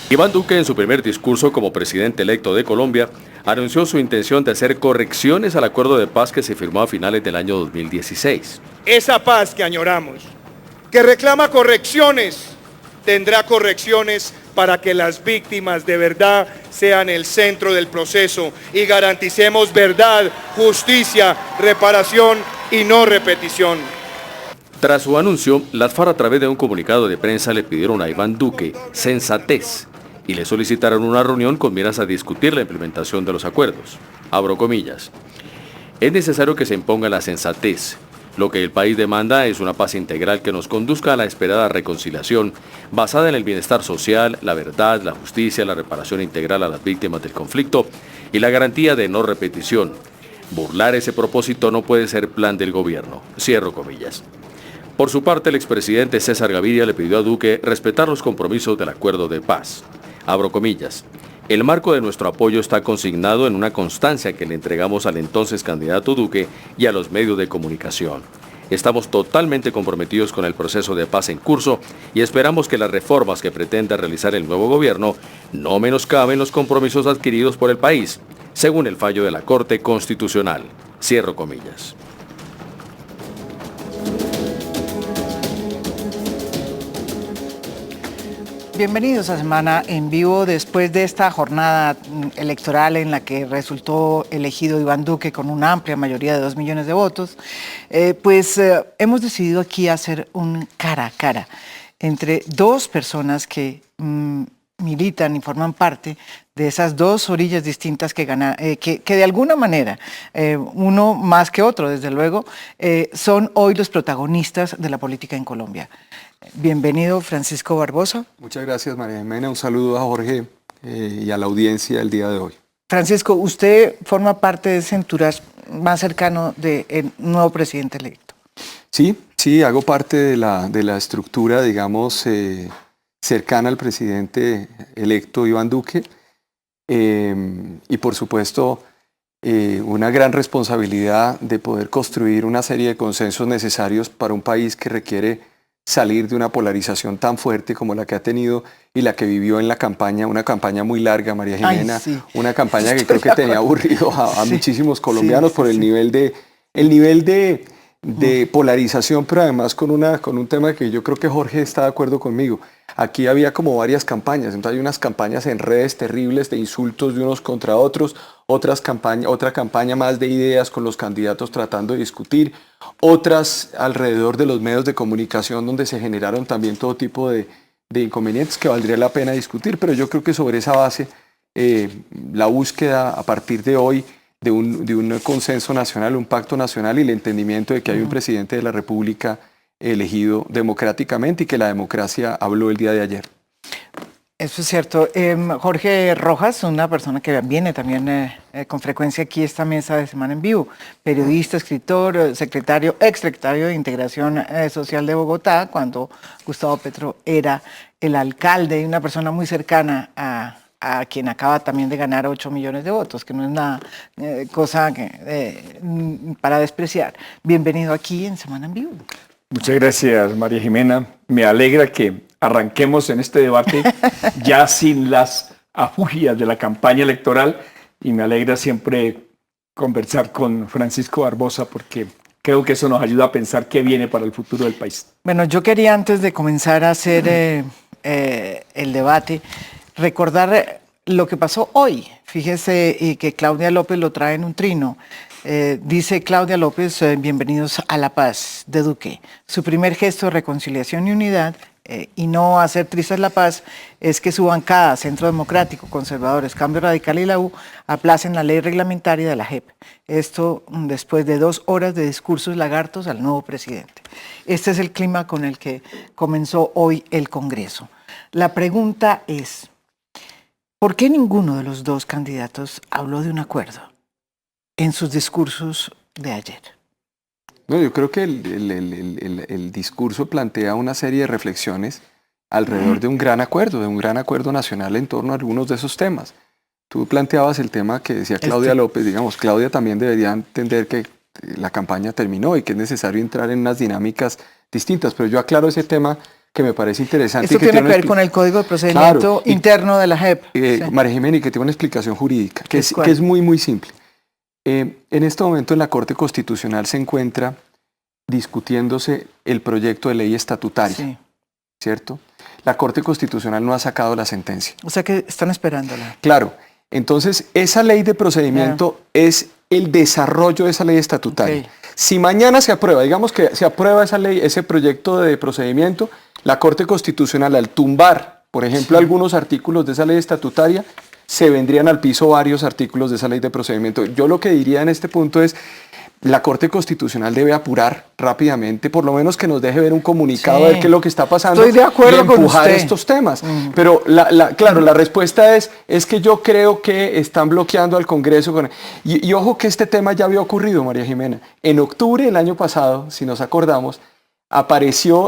Iván Duque, en su primer discurso como presidente electo de Colombia, anunció su intención de hacer correcciones al acuerdo de paz que se firmó a finales del año 2016. Esa paz que añoramos, que reclama correcciones, tendrá correcciones para que las víctimas de verdad sean el centro del proceso y garanticemos verdad, justicia, reparación y no repetición. Tras su anuncio, las FARC, a través de un comunicado de prensa, le pidieron a Iván Duque sensatez y le solicitaron una reunión con miras a discutir la implementación de los acuerdos. Abro comillas. Es necesario que se imponga la sensatez. Lo que el país demanda es una paz integral que nos conduzca a la esperada reconciliación, basada en el bienestar social, la verdad, la justicia, la reparación integral a las víctimas del conflicto y la garantía de no repetición. Burlar ese propósito no puede ser plan del gobierno. Cierro comillas. Por su parte, el expresidente César Gaviria le pidió a Duque respetar los compromisos del acuerdo de paz. Abro comillas. El marco de nuestro apoyo está consignado en una constancia que le entregamos al entonces candidato Duque y a los medios de comunicación. Estamos totalmente comprometidos con el proceso de paz en curso y esperamos que las reformas que pretenda realizar el nuevo gobierno no menoscaben los compromisos adquiridos por el país, según el fallo de la Corte Constitucional. Cierro comillas. Bienvenidos a Semana en Vivo. Después de esta jornada electoral en la que resultó elegido Iván Duque con una amplia mayoría de 2 millones de votos, hemos decidido aquí hacer un cara a cara entre dos personas que militan y forman parte de esas dos orillas distintas que de alguna manera, uno más que otro, desde luego, son hoy los protagonistas de la política en Colombia. Bienvenido, Francisco Barbosa. Muchas gracias, María Jimena. Un saludo a Jorge y a la audiencia del día de hoy. Francisco, usted forma parte de ese entourage más cercano del nuevo presidente electo. Sí, hago parte de la estructura, digamos, cercana al presidente electo Iván Duque. Y por supuesto, una gran responsabilidad de poder construir una serie de consensos necesarios para un país que requiere salir de una polarización tan fuerte como la que ha tenido y la que vivió en la campaña, una campaña muy larga, María Jimena, sí. Una campaña que creo que tenía aburrido a muchísimos colombianos por el nivel de polarización, pero además con un tema que yo creo que Jorge está de acuerdo conmigo. Aquí había como varias campañas, entonces hay unas campañas en redes terribles de insultos de unos contra otros, otra campaña más de ideas con los candidatos tratando de discutir, otras alrededor de los medios de comunicación donde se generaron también todo tipo de inconvenientes que valdría la pena discutir, pero yo creo que sobre esa base la búsqueda a partir de hoy de un consenso nacional, un pacto nacional y el entendimiento de que hay un presidente de la República elegido democráticamente y que la democracia habló el día de ayer. Eso es cierto. Jorge Rojas, una persona que viene también con frecuencia aquí a esta mesa de Semana en Vivo, periodista, escritor, exsecretario de Integración Social de Bogotá, cuando Gustavo Petro era el alcalde y una persona muy cercana a quien acaba también de ganar 8 millones de votos, que no es nada cosa para despreciar. Bienvenido aquí en Semana en Vivo. Muchas gracias, María Jimena. Me alegra que arranquemos en este debate ya sin las afugias de la campaña electoral y me alegra siempre conversar con Francisco Barbosa porque creo que eso nos ayuda a pensar qué viene para el futuro del país. Bueno, yo quería antes de comenzar a hacer el debate recordar lo que pasó hoy. Fíjese que Claudia López lo trae en un trino. Dice Claudia López, bienvenidos a la paz de Duque. Su primer gesto de reconciliación y unidad y no hacer trizas la paz es que su bancada, Centro Democrático, Conservadores, Cambio Radical y la U aplacen la ley reglamentaria de la JEP. Esto después de 2 horas de discursos lagartos al nuevo presidente. Este es el clima con el que comenzó hoy el Congreso. La pregunta es, ¿por qué ninguno de los dos candidatos habló de un acuerdo en sus discursos de ayer? No, yo creo que el discurso plantea una serie de reflexiones alrededor de un gran acuerdo nacional en torno a algunos de esos temas. Tú planteabas el tema que decía Claudia López, digamos, Claudia también debería entender que la campaña terminó y que es necesario entrar en unas dinámicas distintas, pero yo aclaro ese tema que me parece interesante. Esto tiene que ver con el Código de Procedimiento interno de la JEP. Sí. María Jimena, y que tiene una explicación jurídica, que es muy, muy simple. En este momento en la Corte Constitucional se encuentra discutiéndose el proyecto de ley estatutaria, sí, ¿cierto? La Corte Constitucional no ha sacado la sentencia. O sea que están esperándola. Claro. Entonces, esa ley de procedimiento es el desarrollo de esa ley estatutaria. Okay. Si mañana se aprueba, digamos que se aprueba esa ley, ese proyecto de procedimiento, la Corte Constitucional al tumbar, por ejemplo, algunos artículos de esa ley estatutaria, se vendrían al piso varios artículos de esa ley de procedimiento. Yo lo que diría en este punto es, la Corte Constitucional debe apurar rápidamente, por lo menos que nos deje ver un comunicado de qué es lo que está pasando. Estoy de acuerdo y empujar estos temas. Pero claro, la respuesta es que yo creo que están bloqueando al Congreso. Y ojo que este tema ya había ocurrido, María Jimena. En octubre del año pasado, si nos acordamos,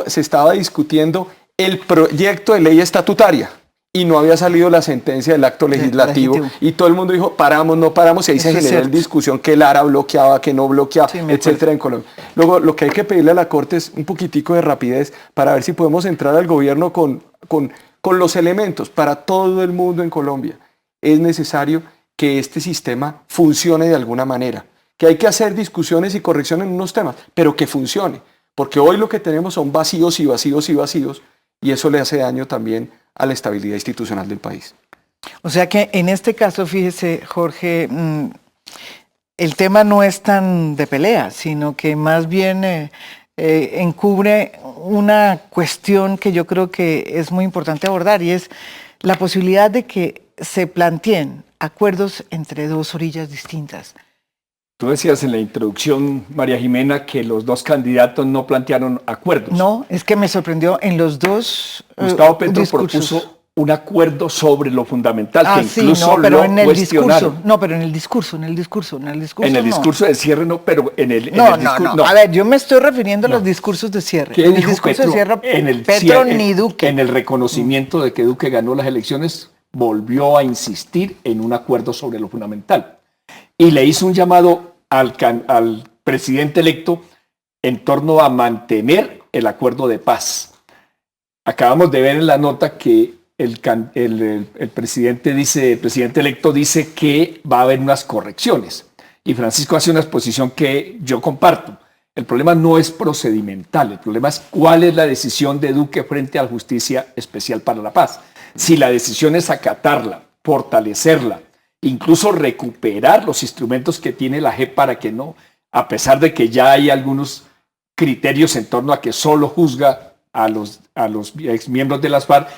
se estaba discutiendo el proyecto de ley estatutaria. Y no había salido la sentencia del acto legislativo y todo el mundo dijo, paramos, no paramos, y ahí se generó la discusión que Lara bloqueaba, que no bloqueaba, etcétera, en Colombia. Luego, lo que hay que pedirle a la Corte es un poquitico de rapidez para ver si podemos entrar al gobierno con los elementos para todo el mundo en Colombia. Es necesario que este sistema funcione de alguna manera, que hay que hacer discusiones y correcciones en unos temas, pero que funcione, porque hoy lo que tenemos son vacíos y vacíos y vacíos, y eso le hace daño también a la estabilidad institucional del país. O sea que en este caso, fíjese, Jorge, el tema no es tan de pelea, sino que más bien encubre una cuestión que yo creo que es muy importante abordar, y es la posibilidad de que se planteen acuerdos entre dos orillas distintas. Tú decías en la introducción, María Jimena, que los dos candidatos no plantearon acuerdos. No, es que me sorprendió en los dos Gustavo Petro propuso un acuerdo sobre lo fundamental, que incluso sí, no, pero lo en el cuestionaron. discurso, no, pero en el discurso discurso de cierre no, pero en el discurso no. A ver, yo me estoy refiriendo a los discursos de cierre. En el discurso de cierre, Petro ni Duque. En el reconocimiento de que Duque ganó las elecciones, volvió a insistir en un acuerdo sobre lo fundamental. Y le hizo un llamado al presidente electo en torno a mantener el acuerdo de paz. Acabamos de ver en la nota que el presidente electo dice que va a haber unas correcciones. Y Francisco hace una exposición que yo comparto. El problema no es procedimental, el problema es cuál es la decisión de Duque frente a la Justicia Especial para la Paz. Si la decisión es acatarla, fortalecerla, incluso recuperar los instrumentos que tiene la JEP para que no, a pesar de que ya hay algunos criterios en torno a que solo juzga a los exmiembros de las FARC,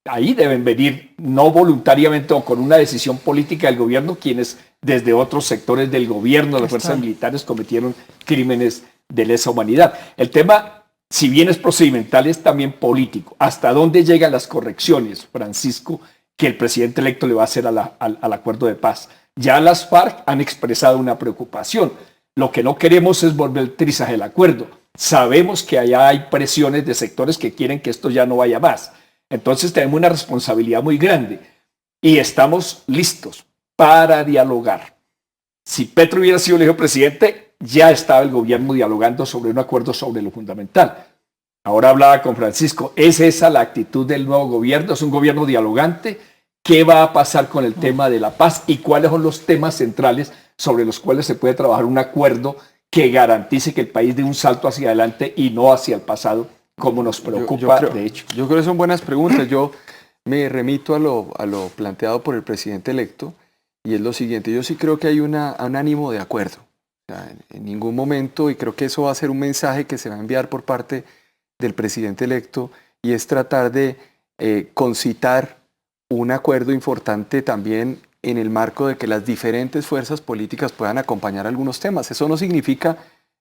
ahí deben venir no voluntariamente o con una decisión política del gobierno quienes desde otros sectores del gobierno, las fuerzas militares, cometieron crímenes de lesa humanidad. El tema, si bien es procedimental, es también político. ¿Hasta dónde llegan las correcciones, Francisco, que el presidente electo le va a hacer al acuerdo de paz? Ya las FARC han expresado una preocupación. Lo que no queremos es volver trizas el acuerdo. Sabemos que allá hay presiones de sectores que quieren que esto ya no vaya más. Entonces tenemos una responsabilidad muy grande y estamos listos para dialogar. Si Petro hubiera sido elegido presidente, ya estaba el gobierno dialogando sobre un acuerdo sobre lo fundamental. Ahora hablaba con Francisco, ¿es esa la actitud del nuevo gobierno? ¿Es un gobierno dialogante? ¿Qué va a pasar con el tema de la paz? ¿Y cuáles son los temas centrales sobre los cuales se puede trabajar un acuerdo que garantice que el país dé un salto hacia adelante y no hacia el pasado, como nos preocupa de hecho? Yo creo que son buenas preguntas. Yo me remito a lo planteado por el presidente electo, y es lo siguiente. Yo sí creo que hay un ánimo de acuerdo. O sea, en ningún momento, y creo que eso va a ser un mensaje que se va a enviar por parte del presidente electo, y es tratar de concitar un acuerdo importante también en el marco de que las diferentes fuerzas políticas puedan acompañar algunos temas. Eso no significa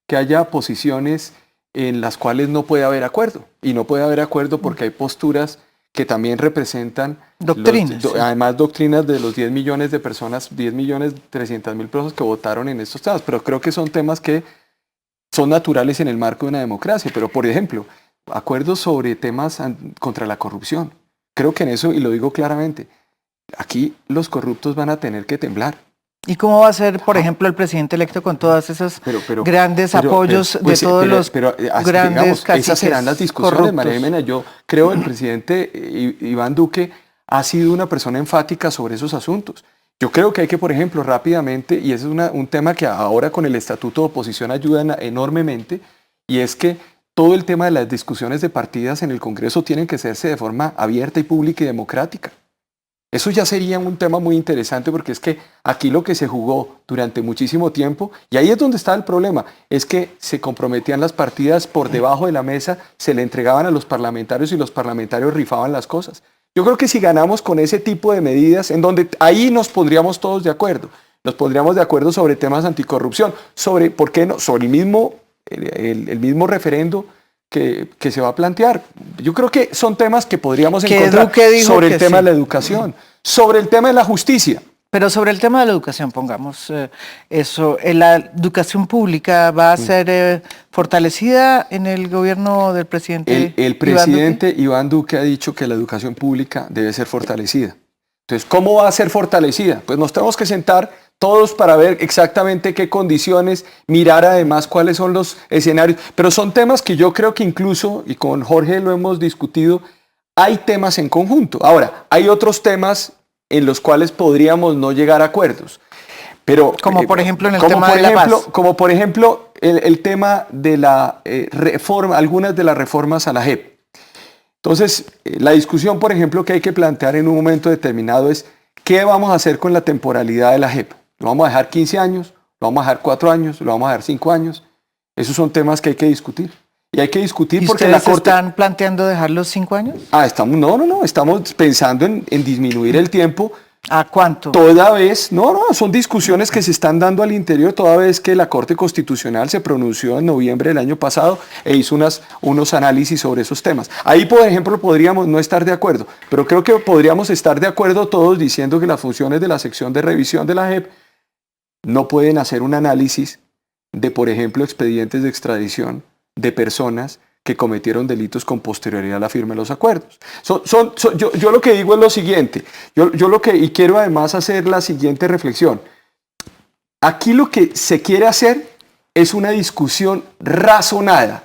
que haya posiciones en las cuales no puede haber acuerdo, y no puede haber acuerdo porque hay posturas que también representan doctrinas, además doctrinas de los 10 millones de personas, 10.300.000 personas que votaron en estos temas, pero creo que son temas que son naturales en el marco de una democracia. Pero, por ejemplo, acuerdos sobre temas contra la corrupción. Creo que en eso, y lo digo claramente, aquí los corruptos van a tener que temblar. ¿Y cómo va a ser, por ejemplo, el presidente electo con todos esos grandes apoyos pues, de todos los grandes digamos, caciques esas serán las discusiones, corruptos? María Jimena. Yo creo que el presidente Iván Duque ha sido una persona enfática sobre esos asuntos. Yo creo que hay que, por ejemplo, rápidamente, y ese es un tema que ahora con el Estatuto de Oposición ayuda enormemente, y es que todo el tema de las discusiones de partidas en el Congreso tienen que hacerse de forma abierta y pública y democrática. Eso ya sería un tema muy interesante porque es que aquí lo que se jugó durante muchísimo tiempo, y ahí es donde está el problema, es que se comprometían las partidas por debajo de la mesa, se le entregaban a los parlamentarios y los parlamentarios rifaban las cosas. Yo creo que si ganamos con ese tipo de medidas, en donde ahí nos pondríamos todos de acuerdo, nos pondríamos de acuerdo sobre temas anticorrupción, sobre, ¿por qué no?, sobre el mismo referendo que se va a plantear. Yo creo que son temas que podríamos encontrar sobre el tema de la educación, sobre el tema de la justicia. Pero sobre el tema de la educación, pongamos eso, ¿la educación pública va a ser fortalecida en el gobierno del presidente? El presidente Iván Duque ha dicho que la educación pública debe ser fortalecida. Entonces, ¿cómo va a ser fortalecida? Pues nos tenemos que sentar todos para ver exactamente qué condiciones, mirar además cuáles son los escenarios. Pero son temas que yo creo que incluso, y con Jorge lo hemos discutido, hay temas en conjunto. Ahora, hay otros temas en los cuales podríamos no llegar a acuerdos. Pero, como por ejemplo en el tema de la paz. Como por ejemplo el tema de la reforma, algunas de las reformas a la JEP. Entonces, la discusión, por ejemplo, que hay que plantear en un momento determinado es ¿qué vamos a hacer con la temporalidad de la JEP? ¿Lo vamos a dejar 15 años? ¿Lo vamos a dejar 4 años? ¿Lo vamos a dejar 5 años? Esos son temas que hay que discutir. Y hay que discutir porque la Corte... ¿Están planteando dejarlos 5 años? Estamos pensando en disminuir el tiempo. ¿A cuánto? Toda vez, son discusiones que se están dando al interior, toda vez que la Corte Constitucional se pronunció en noviembre del año pasado e hizo unos análisis sobre esos temas. Ahí, por ejemplo, podríamos no estar de acuerdo, pero creo que podríamos estar de acuerdo todos diciendo que las funciones de la sección de revisión de la JEP no pueden hacer un análisis de, por ejemplo, expedientes de extradición de personas que cometieron delitos con posterioridad a la firma de los acuerdos. Yo lo que digo es lo siguiente, y quiero además hacer la siguiente reflexión. Aquí lo que se quiere hacer es una discusión razonada,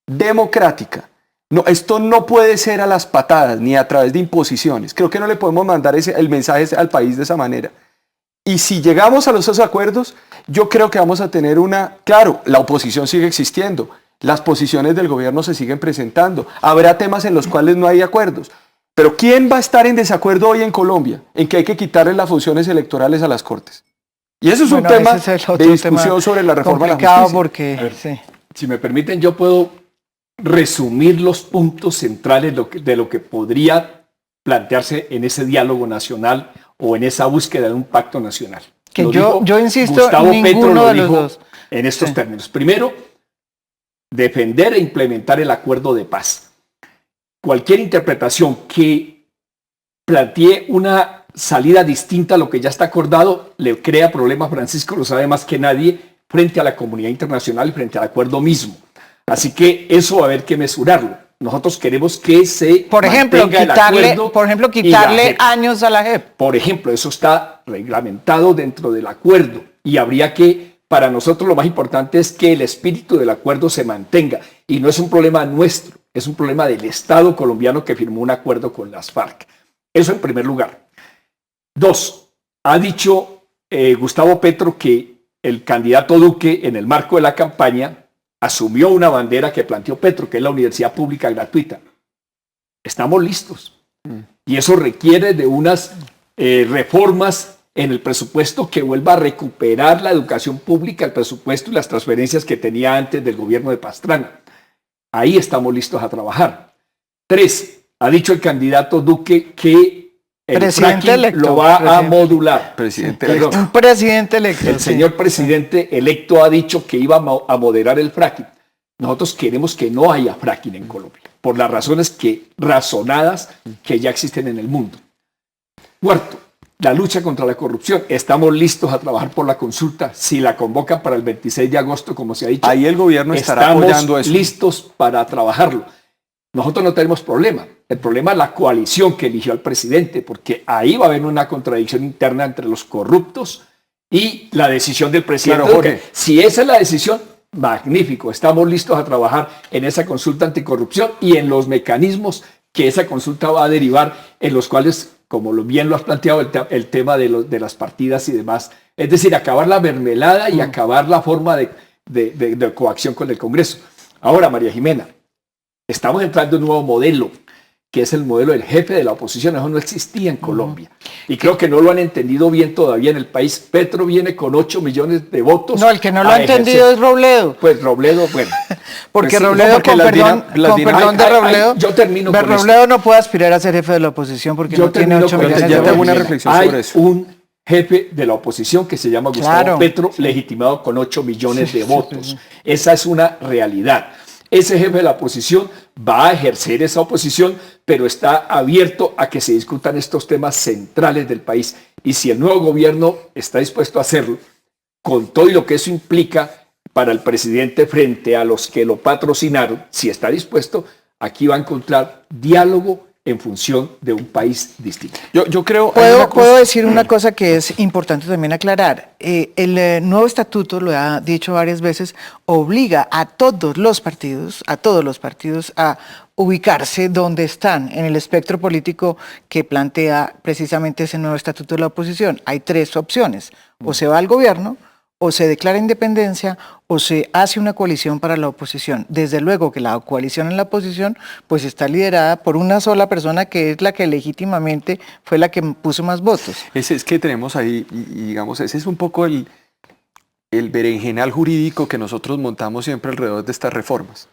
democrática. No, esto no puede ser a las patadas ni a través de imposiciones. Creo que no le podemos mandar el mensaje al país de esa manera. Y si llegamos a esos acuerdos, yo creo que vamos a tener claro, la oposición sigue existiendo. Las posiciones del gobierno se siguen presentando. Habrá temas en los cuales no hay acuerdos. Pero ¿quién va a estar en desacuerdo hoy en Colombia en que hay que quitarle las funciones electorales a las Cortes? Y eso es un tema de discusión sobre la reforma de la justicia. Porque, si me permiten, yo puedo resumir los puntos centrales de lo que podría plantearse en ese diálogo nacional o en esa búsqueda de un pacto nacional. Que yo insisto, Gustavo Petro ninguno lo de los dijo dos. En estos términos. Primero, defender e implementar el acuerdo de paz. Cualquier interpretación que plantee una salida distinta a lo que ya está acordado le crea problemas. Francisco lo sabe más que nadie frente a la comunidad internacional y frente al acuerdo mismo. Así que eso va a haber que mesurarlo. Nosotros queremos que se quitarle años a la JEP. Por ejemplo, eso está reglamentado dentro del acuerdo y habría que, para nosotros lo más importante es que el espíritu del acuerdo se mantenga y no es un problema nuestro, es un problema del Estado colombiano que firmó un acuerdo con las FARC. Eso en primer lugar. 2, ha dicho Gustavo Petro que el candidato Duque en el marco de la campaña asumió una bandera que planteó Petro, que es la universidad pública gratuita. Estamos listos. Y eso requiere de unas reformas en el presupuesto que vuelva a recuperar la educación pública, el presupuesto y las transferencias que tenía antes del gobierno de Pastrana. Ahí estamos listos a trabajar. 3, ha dicho el candidato Duque que el fracking lo va a modular. Un presidente electo. El señor presidente electo ha dicho que iba a moderar el fracking. Nosotros queremos que no haya fracking en Colombia, por las razones razonadas que ya existen en el mundo. 4, la lucha contra la corrupción. Estamos listos a trabajar por la consulta. Si la convocan para el 26 de agosto, como se ha dicho, ahí el gobierno estará apoyando eso. Estamos listos para trabajarlo. Nosotros no tenemos problema. El problema es la coalición que eligió al presidente, porque ahí va a haber una contradicción interna entre los corruptos y la decisión del presidente. Claro, Jorge. Si esa es la decisión, magnífico, estamos listos a trabajar en esa consulta anticorrupción y en los mecanismos que esa consulta va a derivar, en los cuales, como bien lo has planteado, el tema de las partidas y demás, es decir, acabar la mermelada y acabar la forma de coacción con el Congreso. Ahora, María Jimena, estamos entrando en un nuevo modelo, que es el modelo del jefe de la oposición. Eso no existía en Colombia. Y creo que no lo han entendido bien todavía en el país. Petro viene con 8 millones de votos. No, el que no lo ha entendido es Robledo. Pues Robledo, bueno. Porque pues sí, Robledo, porque con perdón de Robledo, yo termino con Robledo no puede aspirar a ser jefe de la oposición porque yo no tiene 8 millones de ya votos. tengo una reflexión sobre eso. Hay un jefe de la oposición que se llama Gustavo Claro. Petro, legitimado con 8 millones de votos. Esa es una realidad. Ese jefe de la oposición va a ejercer esa oposición, pero está abierto a que se discutan estos temas centrales del país. Y si el nuevo gobierno está dispuesto a hacerlo, con todo y lo que eso implica para el presidente frente a los que lo patrocinaron, si está dispuesto, aquí va a encontrar diálogo en función de un país distinto. Yo creo... hay una cosa- Puedo decir una cosa que es importante también aclarar. El nuevo estatuto, lo ha dicho varias veces, obliga a todos los partidos a ubicarse donde están en el espectro político que plantea precisamente ese nuevo estatuto de la oposición. Hay 3 opciones: o se va al gobierno, o se declara independencia, o se hace una coalición para la oposición. Desde luego que la coalición en la oposición pues está liderada por una sola persona, que es la que legítimamente fue la que puso más votos. Es que tenemos ahí, y digamos, ese es un poco el berenjenal jurídico que nosotros montamos siempre alrededor de estas reformas.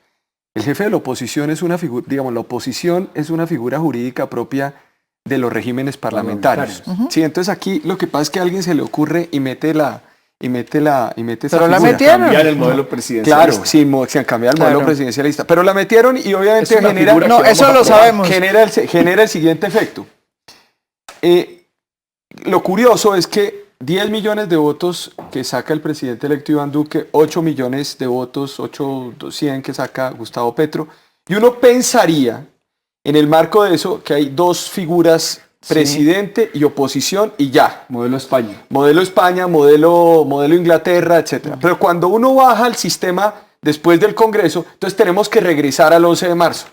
El jefe de la oposición es una figura, digamos, la oposición es una figura jurídica propia de los regímenes parlamentarios. Sí, entonces aquí lo que pasa es que a alguien se le ocurre y mete esa Pero la figura. metieron. Cambiar el modelo presidencialista. Claro, sí, se han cambiado el modelo Claro. presidencialista, pero la metieron y obviamente Es una genera... figura No, que eso vamos a lo aprobar. sabemos. genera el siguiente efecto. Lo curioso es que 10 millones de votos que saca el presidente electo Iván Duque, 8 millones de votos, 800 que saca Gustavo Petro, y uno pensaría, en el marco de eso, que hay 2 figuras, presidente y oposición, y ya. Modelo España. Modelo España, modelo Inglaterra, etc. Pero cuando uno baja al sistema después del Congreso, entonces tenemos que regresar al 11 de marzo.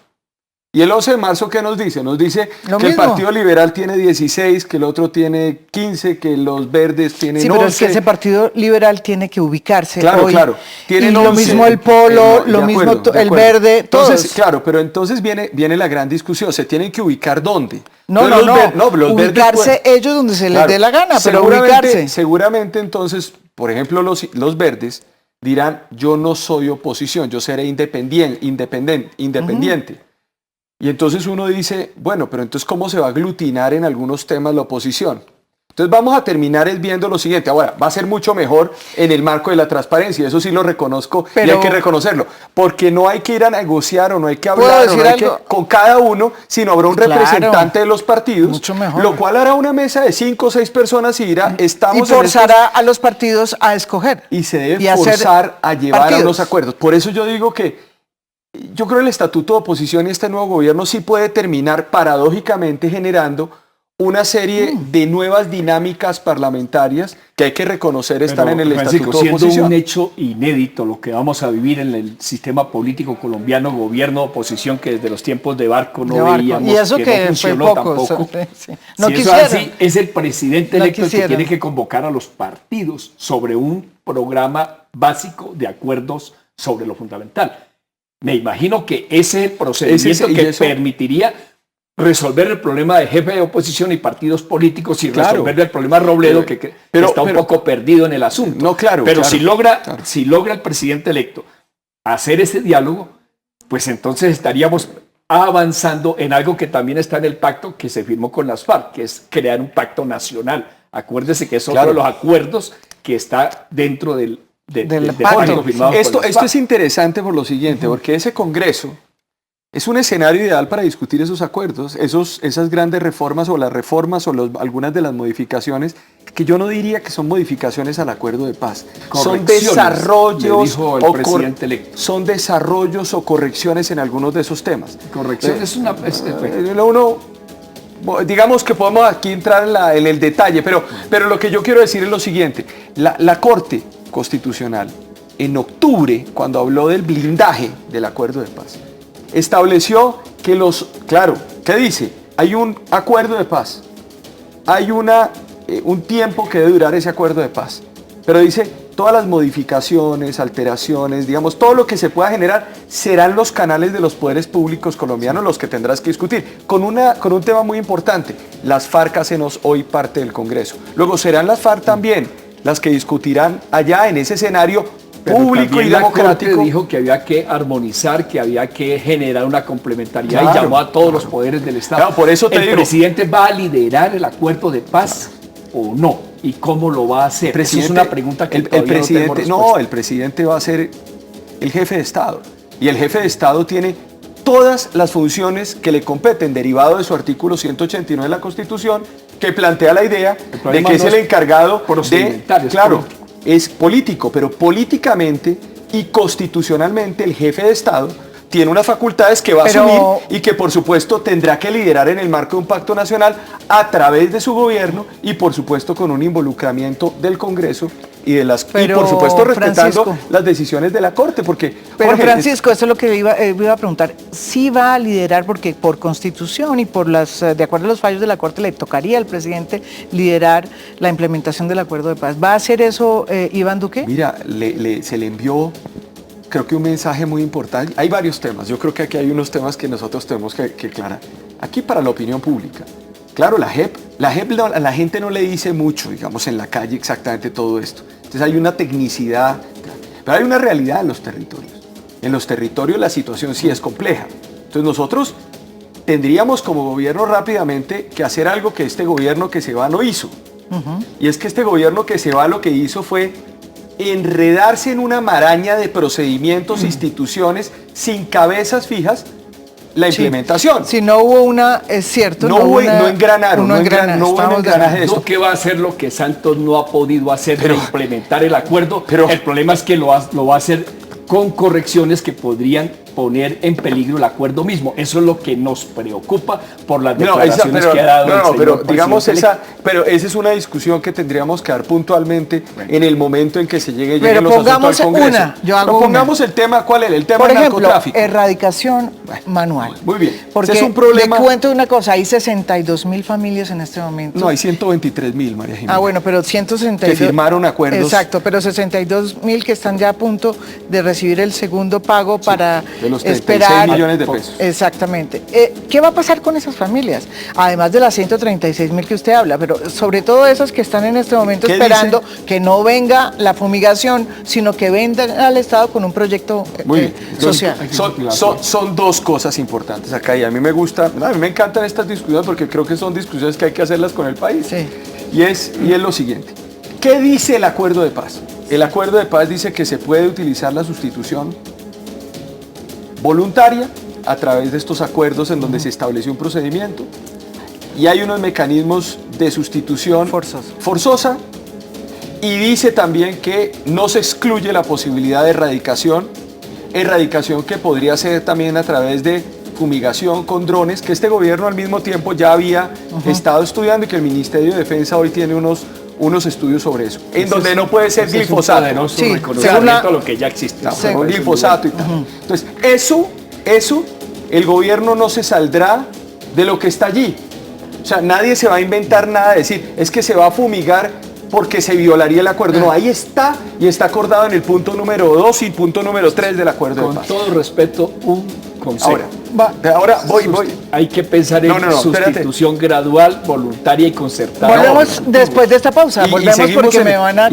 ¿Y el 11 de marzo qué nos dice? Nos dice Lo que mismo. el Partido Liberal tiene 16, que el otro tiene 15, que los verdes tienen Sí, 11. pero es que ese Partido Liberal tiene que ubicarse Claro, hoy. claro. Tienen Y lo 11. mismo el Polo, De lo mismo acuerdo, de el acuerdo. Verde, todos. Entonces, claro, pero entonces viene la gran discusión. ¿Se tienen que ubicar dónde? No, Entonces, no, los verdes ubicarse pueden- ellos donde se les Claro, dé la gana, pero seguramente- ubicarse. Seguramente entonces, por ejemplo, los verdes dirán, yo no soy oposición, yo seré independiente. Y entonces uno dice, bueno, pero entonces ¿cómo se va a aglutinar en algunos temas la oposición? Entonces vamos a terminar viendo lo siguiente. Ahora, va a ser mucho mejor en el marco de la transparencia, eso sí lo reconozco y Pero- hay que reconocerlo, porque no hay que ir a negociar o no hay que ¿Puedo hablar o decir no hay que, algo? con cada uno, sino habrá un Claro. representante de los partidos, Mucho mejor. lo cual hará una mesa de 5 o 6 personas y dirá, Y estamos en estos- forzará a los partidos a escoger. y se debe y hacer forzar a llevar a partidos. los acuerdos. Por eso yo digo que yo creo que el estatuto de oposición y este nuevo gobierno sí puede terminar paradójicamente generando una serie de nuevas dinámicas parlamentarias que hay que reconocer están en el Francisco, estatuto de siendo oposición. un hecho inédito lo que vamos a vivir en el sistema político colombiano, gobierno, oposición, que desde los tiempos de Barco no De Barco. veíamos, Y eso que no fue funcionó poco, tampoco. sí. No Si eso es quisieron. así, es el presidente No electo el que quisieron. tiene que convocar a los partidos sobre un programa básico de acuerdos sobre lo fundamental. Me imagino que ese es el procedimiento y que eso- permitiría resolver el problema de jefe de oposición y partidos políticos y Claro. resolver el problema de Robledo, que pero- está un poco perdido en el asunto. No, claro, Pero claro, claro. si logra el presidente electo hacer ese diálogo, pues entonces estaríamos avanzando en algo que también está en el pacto que se firmó con las FARC, que es crear un pacto nacional. Acuérdese que es otro Claro. de los acuerdos que está dentro del Del pacto pacto. firmado con Esto las es FARC. interesante por lo siguiente, porque ese Congreso es un escenario ideal para discutir esos acuerdos, esas grandes reformas o las reformas o algunas de las modificaciones, que yo no diría que son modificaciones al acuerdo de paz. Son desarrollos, son desarrollos o correcciones en algunos de esos temas. Corrección es una... digamos que podemos aquí entrar en el detalle, pero lo que yo quiero decir es lo siguiente. La Corte Constitucional, en octubre, cuando habló del blindaje del acuerdo de paz, estableció que claro, ¿qué dice? Hay un acuerdo de paz, hay un tiempo que debe durar ese acuerdo de paz, pero dice, todas las modificaciones, alteraciones, digamos, todo lo que se pueda generar, serán los canales de los poderes públicos colombianos los que tendrás que discutir, con un tema muy importante, las FARC hacen hoy parte del Congreso, luego serán las FARC también las que discutirán allá en ese escenario público y democrático. La Corte dijo que había que armonizar, que había que generar una complementariedad, y llamó a todos los poderes del Estado. Claro, por eso te digo, ¿el presidente va a liderar el acuerdo de paz o no? ¿Y cómo lo va a hacer? Esa es una pregunta que todavía no tenemos respuesta. el presidente va a ser el jefe de Estado. Y el jefe de Estado tiene todas las funciones que le competen, derivado de su artículo 189 de la Constitución, que plantea la idea de que es el encargado de... Claro, es político, pero políticamente y constitucionalmente el jefe de Estado tiene unas facultades que va a asumir y que por supuesto tendrá que liderar en el marco de un pacto nacional a través de su gobierno y por supuesto con un involucramiento del Congreso y por supuesto respetando las decisiones de la Corte, porque... Pero Jorge, Francisco, eso es lo que iba a preguntar. Sí va a liderar, porque por Constitución y de acuerdo a los fallos de la Corte le tocaría al presidente liderar la implementación del acuerdo de paz. ¿Va a hacer eso Iván Duque? Mira, se le envió... Creo que un mensaje muy importante. Hay varios temas. Yo creo que aquí hay unos temas que nosotros tenemos que aclarar. Aquí para la opinión pública. Claro, la JEP a la gente no le dice mucho, digamos, en la calle exactamente todo esto. Entonces hay una tecnicidad, pero hay una realidad en los territorios. En los territorios la situación sí es compleja. Entonces nosotros tendríamos como gobierno rápidamente que hacer algo que este gobierno que se va no hizo. Y es que este gobierno que se va lo que hizo fue enredarse en una maraña de procedimientos, instituciones sin cabezas fijas, la implementación. Si no hubo es cierto. No engranaron, no hubo un engranaje de esto. ¿Qué va a hacer lo que Santos no ha podido hacer de implementar el acuerdo? El problema es que lo va a hacer con correcciones que podrían poner en peligro el acuerdo mismo. Eso es lo que nos preocupa por las declaraciones que ha dado el señor pero digamos pero esa es una discusión que tendríamos que dar puntualmente en el momento en que se llegue los asuntos al Congreso. Pongamos el tema, ¿cuál es? El tema del narcotráfico. Por ejemplo, erradicación manual. Muy bien. Porque es un problema. Le cuento una cosa, hay 62,000 familias en este momento. No, hay 123,000, María Jimena. Ah, bueno, pero 162. Que firmaron acuerdos. Exacto, pero 62,000 que están ya a punto de recibir el segundo pago para de los 36 esperar millones de pesos. Exactamente. ¿Qué va a pasar con esas familias? Además de las 136,000 que usted habla, pero sobre todo esas que están en este momento esperando que no venga la fumigación, sino que vengan al Estado con un proyecto social. Son dos cosas importantes acá y a mí me encantan estas discusiones porque creo que son discusiones que hay que hacerlas con el país. Sí. Y es lo siguiente. ¿Qué dice el acuerdo de paz? El acuerdo de paz dice que se puede utilizar la sustitución voluntaria a través de estos acuerdos en donde se establece un procedimiento y hay unos mecanismos de sustitución forzosa y dice también que no se excluye la posibilidad de erradicación que podría ser también a través de fumigación con drones, que este gobierno al mismo tiempo ya había estado estudiando y que el Ministerio de Defensa hoy tiene unos estudios sobre eso, en donde no puede ser glifosato. Sí, reconocimiento a lo que ya existe. Con glifosato y tal. Entonces, eso, el gobierno no se saldrá de lo que está allí. O sea, nadie se va a inventar nada de decir, es que se va a fumigar porque se violaría el acuerdo. No, ahí está, y está acordado en el punto número 2 y punto número 3 del acuerdo de paz. Con todo respeto, un consejo. Ahora voy. Hay que pensar en sustitución gradual, voluntaria y concertada. Volvemos después de esta pausa. Volvemos porque me van a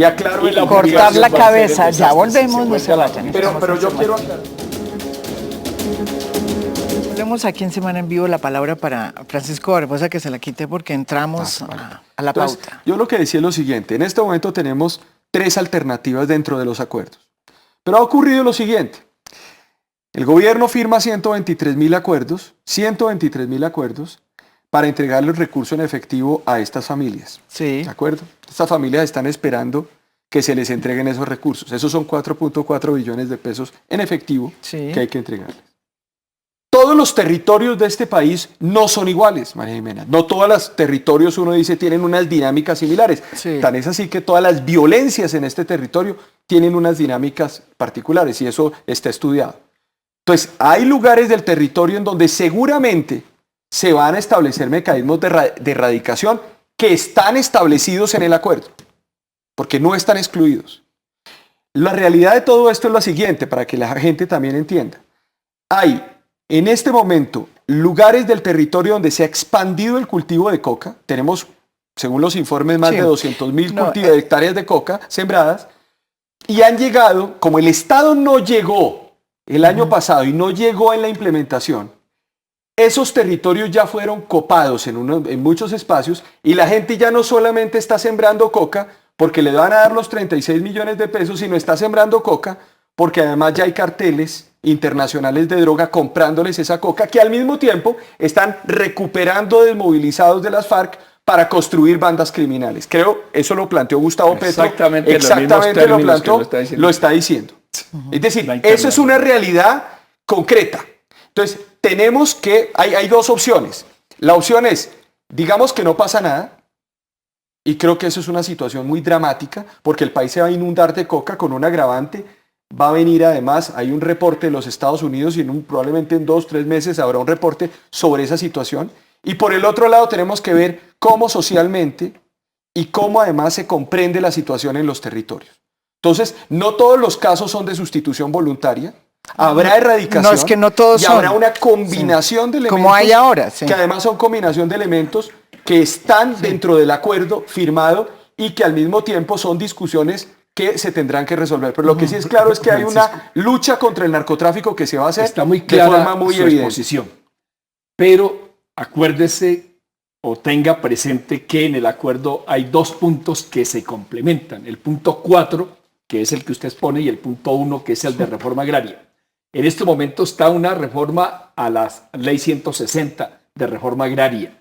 cortar la cabeza. Ya volvemos, no se vayan. Pero yo quiero aclarar. Volvemos aquí en Semana en Vivo. La palabra para Francisco Barbosa, que se la quite porque entramos a la pauta. Yo lo que decía es lo siguiente. En este momento tenemos 3 alternativas dentro de los acuerdos. Pero ha ocurrido lo siguiente. El gobierno firma 123.000 acuerdos, 123.000 acuerdos para entregar los recursos en efectivo a estas familias. Sí. ¿De acuerdo? Estas familias están esperando que se les entreguen esos recursos. Esos son 4.4 billones de pesos en efectivo Sí. que hay que entregarles. Todos los territorios de este país no son iguales, María Jimena. No todos los territorios, uno dice, tienen unas dinámicas similares. Sí. Tan es así que todas las violencias en este territorio tienen unas dinámicas particulares y eso está estudiado. Entonces, hay lugares del territorio en donde seguramente se van a establecer mecanismos de erradicación que están establecidos en el acuerdo, porque no están excluidos. La realidad de todo esto es la siguiente, para que la gente también entienda. Hay, en este momento, lugares del territorio donde se ha expandido el cultivo de coca. Tenemos, según los informes, más Sí. de 200.000 hectáreas de coca sembradas. Y han llegado, como el Estado no llegó el año pasado y no llegó en la implementación, esos territorios ya fueron copados en muchos espacios y la gente ya no solamente está sembrando coca porque le van a dar los 36 millones de pesos, sino está sembrando coca porque además ya hay carteles internacionales de droga comprándoles esa coca que al mismo tiempo están recuperando desmovilizados de las FARC para construir bandas criminales. Creo, eso lo planteó Gustavo Petro. Exactamente Lo planteó, lo está diciendo. Es decir, eso es una realidad concreta. Entonces, tenemos que, hay dos opciones. La opción es, digamos que no pasa nada, y creo que eso es una situación muy dramática, porque el país se va a inundar de coca con un agravante. Va a venir además, hay un reporte de los Estados Unidos y probablemente en 2 o 3 meses habrá un reporte sobre esa situación. Y por el otro lado tenemos que ver cómo socialmente y cómo además se comprende la situación en los territorios. Entonces, no todos los casos son de sustitución voluntaria. Habrá erradicación. No, es que no todos y son. habrá una combinación de elementos. Como hay ahora, sí. Que además son combinación de elementos que están dentro del acuerdo firmado y que al mismo tiempo son discusiones que se tendrán que resolver. Pero lo que sí es claro es que hay una lucha contra el narcotráfico que se va a hacer Está muy clara de forma muy su evidente. exposición. Pero acuérdese o tenga presente que en el acuerdo hay 2 puntos que se complementan. El punto 4, que es el que usted expone, y el punto 1, que es el de reforma agraria. En este momento está una reforma a la ley 160 de reforma agraria.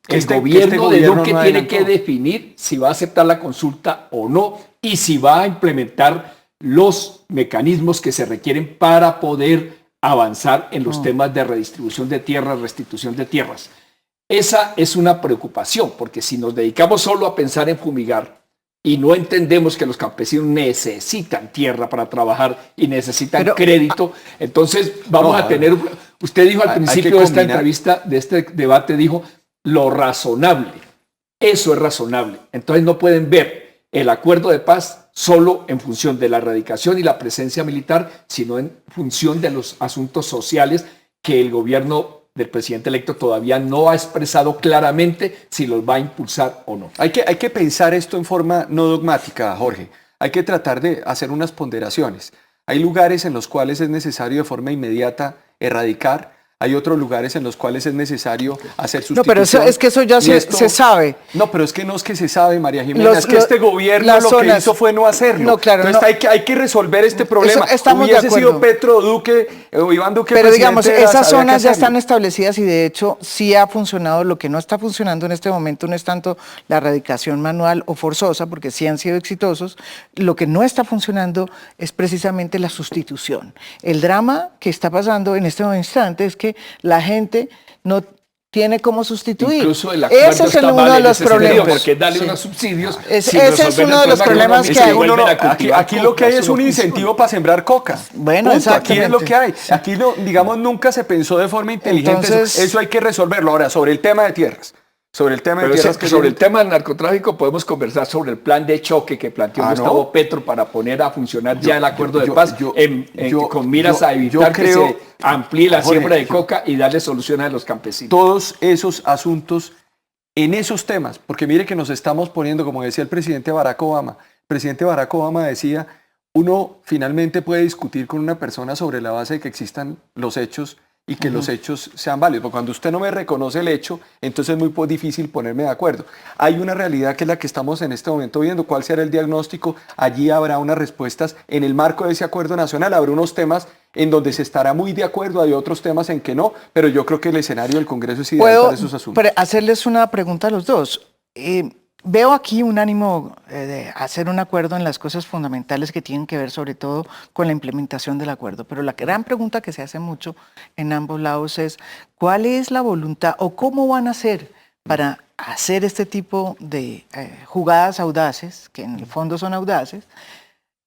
El gobierno de Duque no tiene adelantó. que definir si va a aceptar la consulta o no y si va a implementar los mecanismos que se requieren para poder avanzar en los temas de redistribución de tierras, restitución de tierras. Esa es una preocupación, porque si nos dedicamos solo a pensar en fumigar y no entendemos que los campesinos necesitan tierra para trabajar y necesitan crédito, entonces vamos a tener... Usted dijo al principio de esta entrevista, de este debate, dijo lo razonable. Eso es razonable. Entonces no pueden ver el acuerdo de paz solo en función de la erradicación y la presencia militar, sino en función de los asuntos sociales que el gobierno del presidente electo todavía no ha expresado claramente si los va a impulsar o no. Hay que pensar esto en forma no dogmática, Jorge. Hay que tratar de hacer unas ponderaciones. Hay lugares en los cuales es necesario de forma inmediata erradicar. Hay otros lugares en los cuales es necesario hacer sustitución. No, pero es que eso ya se sabe. No, pero es que no es que se sabe, María Jimena. Es que este gobierno lo que hizo fue no hacerlo. No, claro, entonces hay que resolver este problema. Estamos de acuerdo. Hubiese sido Petro, Duque o Iván Duque. Pero digamos, esas zonas ya están establecidas y de hecho sí ha funcionado. Lo que no está funcionando en este momento no es tanto la erradicación manual o forzosa, porque sí han sido exitosos. Lo que no está funcionando es precisamente la sustitución. El drama que está pasando en este instante es que la gente no tiene cómo sustituir. Incluso el acuerdo ese es uno de los problemas. Porque darle unos subsidios. Ese es uno de los problemas que hay. Aquí lo que hay es un incentivo para sembrar coca. Bueno, aquí es lo que hay. Aquí, digamos, nunca se pensó de forma inteligente. Entonces, eso hay que resolverlo. Ahora, sobre el tema de tierras. Sobre el tema del narcotráfico podemos conversar sobre el plan de choque que planteó Gustavo Petro para poner a funcionar ya el acuerdo de paz con miras a evitar que se amplíe la siembra de coca y darle soluciones a los campesinos. Todos esos asuntos en esos temas, porque mire que nos estamos poniendo, como decía el presidente Barack Obama. El presidente Barack Obama decía, uno finalmente puede discutir con una persona sobre la base de que existan los hechos y que los hechos sean válidos. Porque cuando usted no me reconoce el hecho, entonces es muy difícil ponerme de acuerdo. Hay una realidad que es la que estamos en este momento viendo. ¿Cuál será el diagnóstico? Allí habrá unas respuestas. En el marco de ese acuerdo nacional habrá unos temas en donde se estará muy de acuerdo, hay otros temas en que no, pero yo creo que el escenario del Congreso es ideal para esos asuntos. ¿Puedo hacerles una pregunta a los dos? Veo aquí un ánimo de hacer un acuerdo en las cosas fundamentales que tienen que ver sobre todo con la implementación del acuerdo, pero la gran pregunta que se hace mucho en ambos lados es ¿cuál es la voluntad o cómo van a hacer para hacer este tipo de jugadas audaces, que en el fondo son audaces,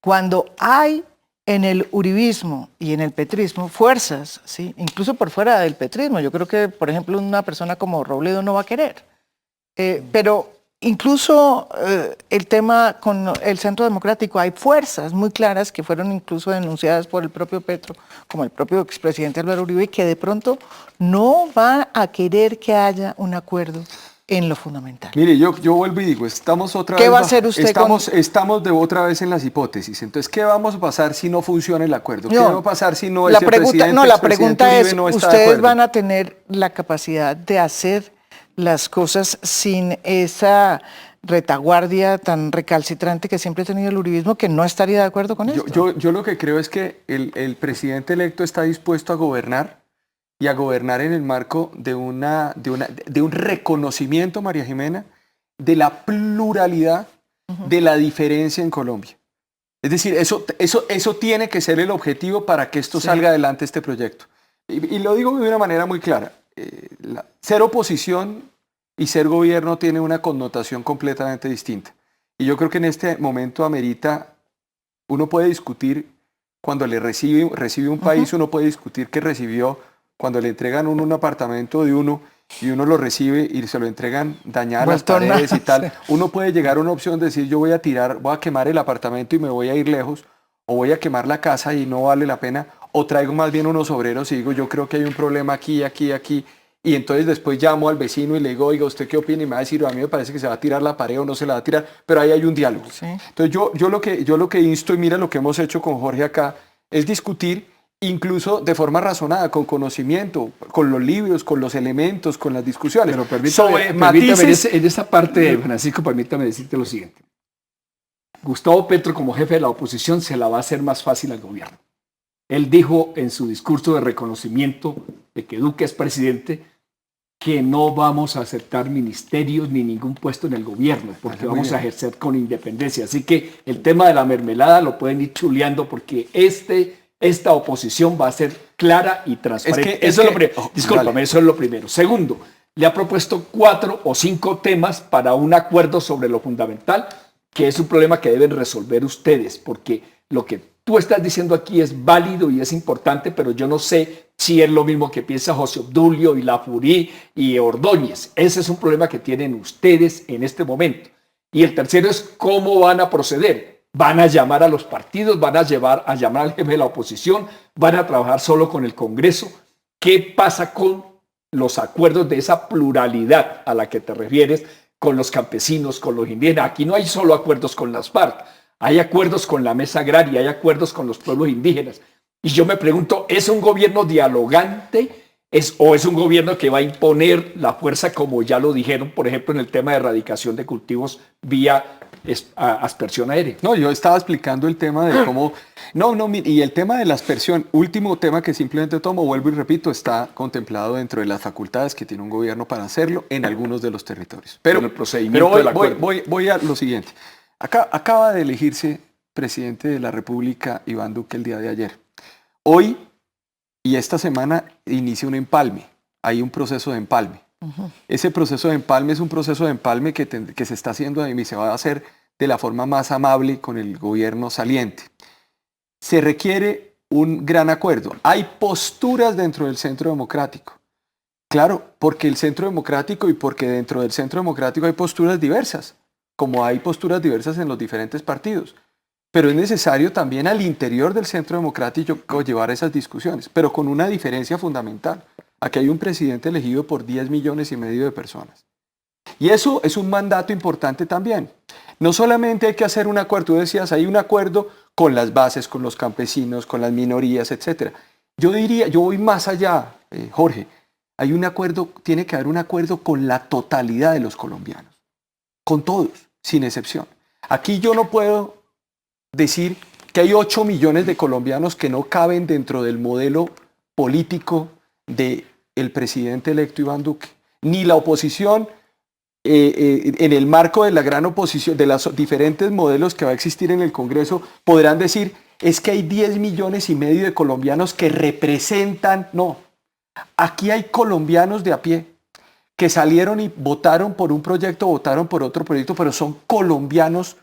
cuando hay en el uribismo y en el petrismo fuerzas, ¿sí? Incluso por fuera del petrismo? Yo creo que, por ejemplo, una persona como Robledo no va a querer, pero incluso el tema con el Centro Democrático, hay fuerzas muy claras que fueron incluso denunciadas por el propio Petro, como el propio expresidente Álvaro Uribe, que de pronto no va a querer que haya un acuerdo en lo fundamental. Mire, yo vuelvo y digo, estamos otra vez... ¿Qué va a hacer usted estamos de otra vez en las hipótesis. Entonces, ¿qué vamos a pasar si no funciona el acuerdo? ¿Qué va a pasar si no la pregunta es, no está de ¿ustedes acuerdo? van a tener la capacidad de hacer las cosas sin esa retaguardia tan recalcitrante que siempre ha tenido el uribismo, que no estaría de acuerdo con esto? Yo lo que creo es que el presidente electo está dispuesto a gobernar y a gobernar en el marco de un reconocimiento, María Jimena, de la pluralidad, de la diferencia en Colombia. Es decir, eso tiene que ser el objetivo para que esto salga adelante, este proyecto. Y lo digo de una manera muy clara. Ser oposición y ser gobierno tiene una connotación completamente distinta. Y yo creo que en este momento amerita, uno puede discutir cuando le recibe un país, uno puede discutir qué recibió cuando le entregan un apartamento de uno y uno lo recibe y se lo entregan dañadas las paredes y tal. Uno puede llegar a una opción de decir yo voy a quemar el apartamento y me voy a ir lejos, o voy a quemar la casa y no vale la pena, o traigo más bien unos obreros y digo yo creo que hay un problema aquí, y entonces después llamo al vecino y le digo, oiga, ¿usted qué opina? Y me va a decir, a mí me parece que se va a tirar la pared o no se la va a tirar, pero ahí hay un diálogo. Sí. Entonces yo lo que insto, y mira lo que hemos hecho con Jorge acá, es discutir incluso de forma razonada, con conocimiento, con los libros, con los elementos, con las discusiones. Pero permítame en esa parte, Francisco, permítame decirte lo siguiente. Gustavo Petro, como jefe de la oposición, se la va a hacer más fácil al gobierno. Él dijo en su discurso de reconocimiento de que Duque es presidente que no vamos a aceptar ministerios ni ningún puesto en el gobierno, porque vamos a ejercer con independencia. Así que el tema de la mermelada lo pueden ir chuleando, porque esta oposición va a ser clara y transparente. Eso es lo primero. Segundo, le ha propuesto 4 o 5 temas para un acuerdo sobre lo fundamental, que es un problema que deben resolver ustedes, porque lo que tú estás diciendo aquí es válido y es importante, pero yo no sé si es lo mismo que piensa José Obdulio y Lafurí y Ordóñez. Ese es un problema que tienen ustedes en este momento. Y el tercero es cómo van a proceder. Van a llamar a los partidos, van a llamar al jefe de la oposición, van a trabajar solo con el Congreso. ¿Qué pasa con los acuerdos de esa pluralidad a la que te refieres, con los campesinos, con los indígenas? Aquí no hay solo acuerdos con las FARC, hay acuerdos con la mesa agraria, hay acuerdos con los pueblos indígenas. Y yo me pregunto, ¿es un gobierno dialogante o es un gobierno que va a imponer la fuerza, como ya lo dijeron, por ejemplo, en el tema de erradicación de cultivos vía aspersión aérea? No, yo estaba explicando el tema de cómo... y el tema de la aspersión, último tema que simplemente tomo, vuelvo y repito, está contemplado dentro de las facultades que tiene un gobierno para hacerlo en algunos de los territorios. Pero el procedimiento del acuerdo. Voy a lo siguiente. Acaba de elegirse presidente de la República Iván Duque el día de ayer. Hoy y esta semana inicia un empalme, hay un proceso de empalme. Ese proceso de empalme es un proceso de empalme que se está haciendo y se va a hacer de la forma más amable con el gobierno saliente. Se requiere un gran acuerdo. Hay posturas dentro del Centro Democrático. Claro, porque el Centro Democrático y porque dentro del Centro Democrático hay posturas diversas, como hay posturas diversas en los diferentes partidos. Pero es necesario también al interior del Centro Democrático llevar esas discusiones, pero con una diferencia fundamental. Aquí hay un presidente elegido por 10,5 millones de personas. Y eso es un mandato importante también. No solamente hay que hacer un acuerdo, tú decías, hay un acuerdo con las bases, con los campesinos, con las minorías, etc. Yo diría, yo voy más allá, Jorge, hay un acuerdo, tiene que haber un acuerdo con la totalidad de los colombianos, con todos, sin excepción. Aquí yo no puedo decir que hay 8 millones de colombianos que no caben dentro del modelo político del presidente electo Iván Duque, ni la oposición en el marco de la gran oposición, de los diferentes modelos que va a existir en el Congreso, podrán decir, es que hay 10 millones y medio de colombianos que representan, no, aquí hay colombianos de a pie que salieron y votaron por un proyecto, votaron por otro proyecto, pero son colombianos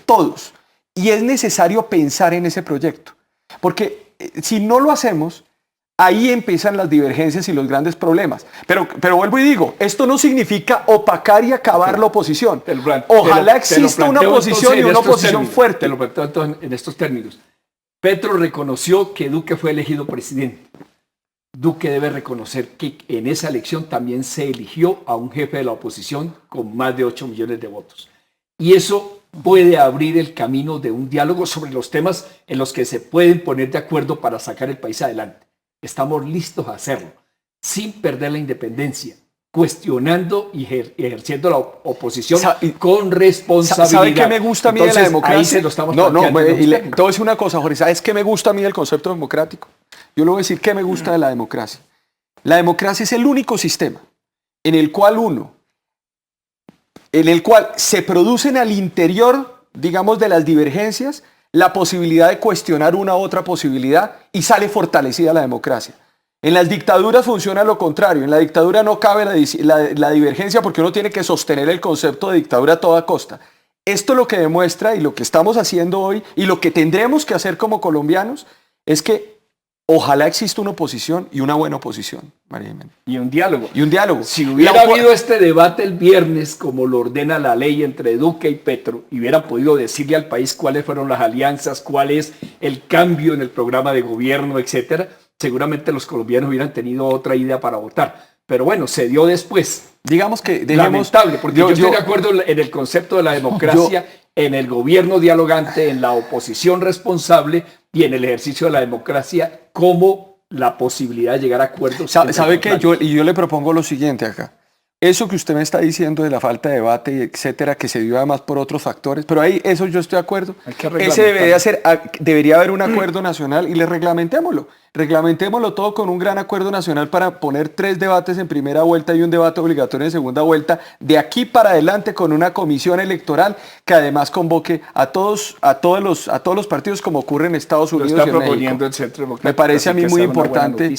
todos. Y es necesario pensar en ese proyecto, porque si no lo hacemos, ahí empiezan las divergencias y los grandes problemas. Pero vuelvo y digo, esto no significa opacar y acabar la oposición. Ojalá exista una oposición y una oposición fuerte. Te lo planteo entonces en estos términos. Petro reconoció que Duque fue elegido presidente. Duque debe reconocer que en esa elección también se eligió a un jefe de la oposición con más de 8 millones de votos. Y eso puede abrir el camino de un diálogo sobre los temas en los que se pueden poner de acuerdo para sacar el país adelante. Estamos listos a hacerlo, sin perder la independencia, cuestionando y ejerciendo la oposición con responsabilidad. ¿Sabe qué me gusta a mí de la democracia? Ahí se lo estamos te voy planteando. a decir una cosa, Jorge. ¿Sabes qué me gusta a mí del concepto democrático? Yo le voy a decir qué me gusta de la democracia. La democracia es el único sistema en el cual se producen al interior, digamos, de las divergencias, la posibilidad de cuestionar una u otra posibilidad y sale fortalecida la democracia. En las dictaduras funciona lo contrario. En la dictadura no cabe la divergencia porque uno tiene que sostener el concepto de dictadura a toda costa. Esto lo que demuestra y lo que estamos haciendo hoy y lo que tendremos que hacer como colombianos es que ojalá exista una oposición y una buena oposición, María Jimena. Y un diálogo. Y un diálogo. Si hubiera habido este debate el viernes, como lo ordena la ley entre Duque y Petro, y hubieran podido decirle al país cuáles fueron las alianzas, cuál es el cambio en el programa de gobierno, etcétera, seguramente los colombianos hubieran tenido otra idea para votar. Pero bueno, se dio después. Digamos que lamentable, porque yo estoy de acuerdo en el concepto de la democracia, en el gobierno dialogante, en la oposición responsable y en el ejercicio de la democracia como la posibilidad de llegar a acuerdos. ¿Sabe qué? Yo le propongo lo siguiente acá. Eso que usted me está diciendo de la falta de debate, etcétera, que se dio además por otros factores, pero ahí eso yo estoy de acuerdo. Ese debería haber un acuerdo nacional y le reglamentémoslo todo con un gran acuerdo nacional para poner 3 debates en primera vuelta y un debate obligatorio en segunda vuelta, de aquí para adelante con una comisión electoral que además convoque a todos los partidos como ocurre en Estados Unidos. Lo está y en proponiendo México. el Centro Democrático. Me parece a mí muy importante.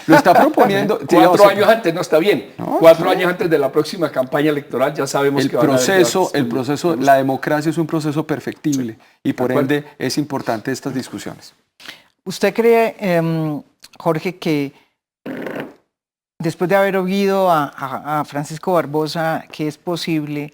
Lo está proponiendo. 4 años antes no está bien. 4 años antes de la próxima campaña electoral ya sabemos que el proceso, la democracia es un proceso perfectible y por ende es importante estas discusiones. ¿Usted cree, Jorge, que después de haber oído a Francisco Barbosa, que es posible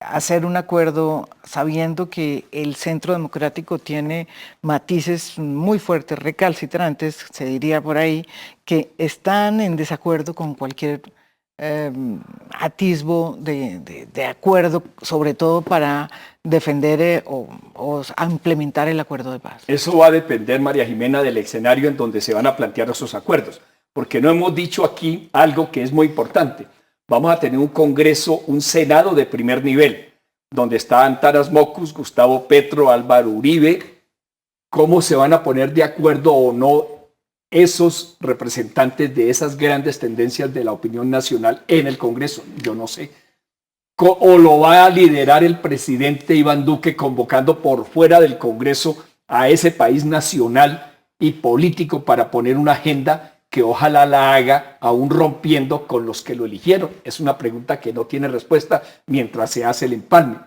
hacer un acuerdo sabiendo que el Centro Democrático tiene matices muy fuertes, recalcitrantes, se diría por ahí, que están en desacuerdo con cualquier atisbo de acuerdo, sobre todo para defender o implementar el acuerdo de paz? Eso va a depender, María Jimena, del escenario en donde se van a plantear esos acuerdos, porque no hemos dicho aquí algo que es muy importante. Vamos a tener un Congreso, un Senado de primer nivel, donde está Antanas Mockus, Gustavo Petro, Álvaro Uribe. ¿Cómo se van a poner de acuerdo o no esos representantes de esas grandes tendencias de la opinión nacional en el Congreso? Yo no sé. ¿O lo va a liderar el presidente Iván Duque convocando por fuera del Congreso a ese país nacional y político para poner una agenda que ojalá la haga aún rompiendo con los que lo eligieron? Es una pregunta que no tiene respuesta mientras se hace el empalme.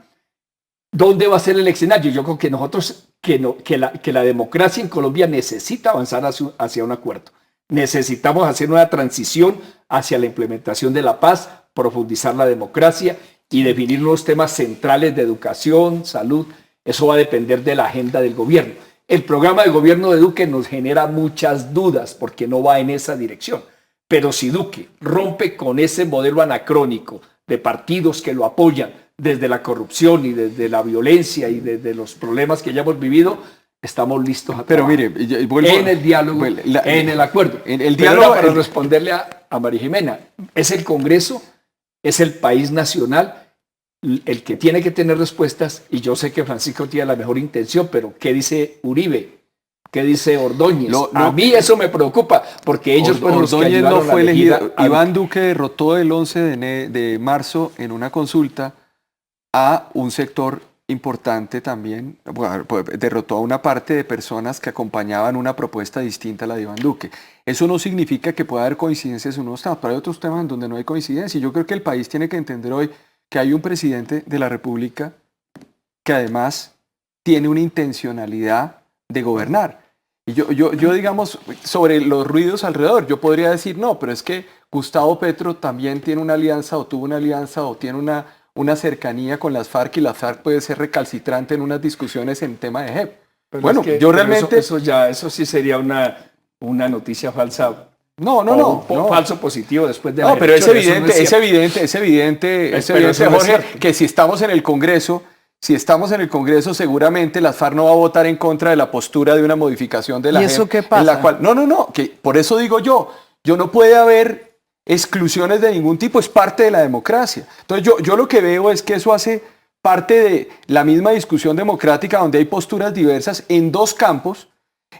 ¿Dónde va a ser el escenario? Yo creo que nosotros, que la democracia en Colombia necesita avanzar hacia un acuerdo. Necesitamos hacer una transición hacia la implementación de la paz, profundizar la democracia y definir unos temas centrales de educación, salud. Eso va a depender de la agenda del gobierno. El programa de gobierno de Duque nos genera muchas dudas porque no va en esa dirección. Pero si Duque rompe con ese modelo anacrónico de partidos que lo apoyan desde la corrupción y desde la violencia y desde los problemas que ya hemos vivido, estamos listos a Pero trabajar. mire, vuelvo en el diálogo, bueno, en el acuerdo. en el Pero diálogo, para responderle a María Jimena, es el Congreso, es el país nacional el que tiene que tener respuestas, y yo sé que Francisco tiene la mejor intención, pero ¿qué dice Uribe? ¿Qué dice Ordóñez? A mí eso me preocupa, porque ellos fueron los que Ordóñez no ayudaron a fue elegir elegido. a Iván Duque derrotó el 11 de marzo en una consulta a un sector importante también, bueno, pues, derrotó a una parte de personas que acompañaban una propuesta distinta a la de Iván Duque. Eso no significa que pueda haber coincidencias en unos temas, pero hay otros temas en donde no hay coincidencia. Y yo creo que el país tiene que entender hoy que hay un presidente de la República que además tiene una intencionalidad de gobernar. Y yo digamos, sobre los ruidos alrededor, yo podría decir, no, pero es que Gustavo Petro también tiene una alianza o tuvo una alianza o tiene una cercanía con las FARC, y la FARC puede ser recalcitrante en unas discusiones en tema de JEP. Pero bueno, es que, yo realmente... Eso sí sería una noticia falsa. No. Falso positivo después de No, las pero es elecciones, eso no evidente, es evidente, Pero eso no es Jorge, cierto. que si estamos en el Congreso, seguramente las FARC no va a votar en contra de la postura de una modificación de la ¿Y eso JEP, qué pasa? en la cual, que por eso digo yo no puede haber exclusiones de ningún tipo, es parte de la democracia. Entonces yo lo que veo es que eso hace parte de la misma discusión democrática, donde hay posturas diversas en dos campos,